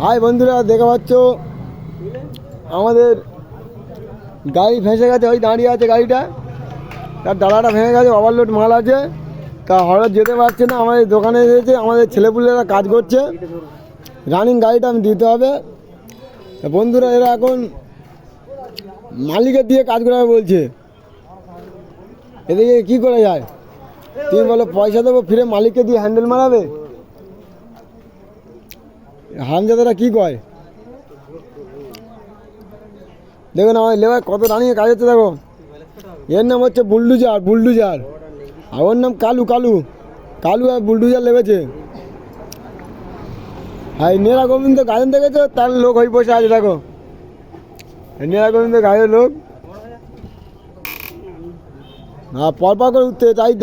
High বন্ধুরা, দেখা পাচ্ছ আমাদের গাড়ি ফেঁসে গেছে। ওই দাঁড়িয়ে আছে গাড়িটা, তার ডালাটা ভেঙে গেছে, ওভারলোড মাল আছে, তা হঠাৎ যেতে পারছে না। আমাদের দোকানে এসেছে, আমাদের ছেলেপুলেরা কাজ করছে, রানিং গাড়িটা আমি দিতে হবে। বন্ধুরা এরা এখন মালিকের দিয়ে কাজ করাবে বলছে, এদিকে কী করে যায়? তুমি বলো পয়সা দেবো, ফিরে মালিককে দিয়ে হ্যান্ডেল মারাবে? হামজাদারা কী কয় দেখুন, আমার লেবার কত রানিংয়ে কাজ হচ্ছে দেখো। এর নাম হচ্ছে বুলডুজার, আর ওর নাম কালু আর বুলডুজার লেগেছে। হ্যাঁ, নেড়া গোবিন্দ গাজন দেখেছো, তার লোক হয়ে বসে আছে দেখো, নেড়া গোবিন্দ গায়ের লোক। হ্যাঁ, পরপর করে উঠতে চাই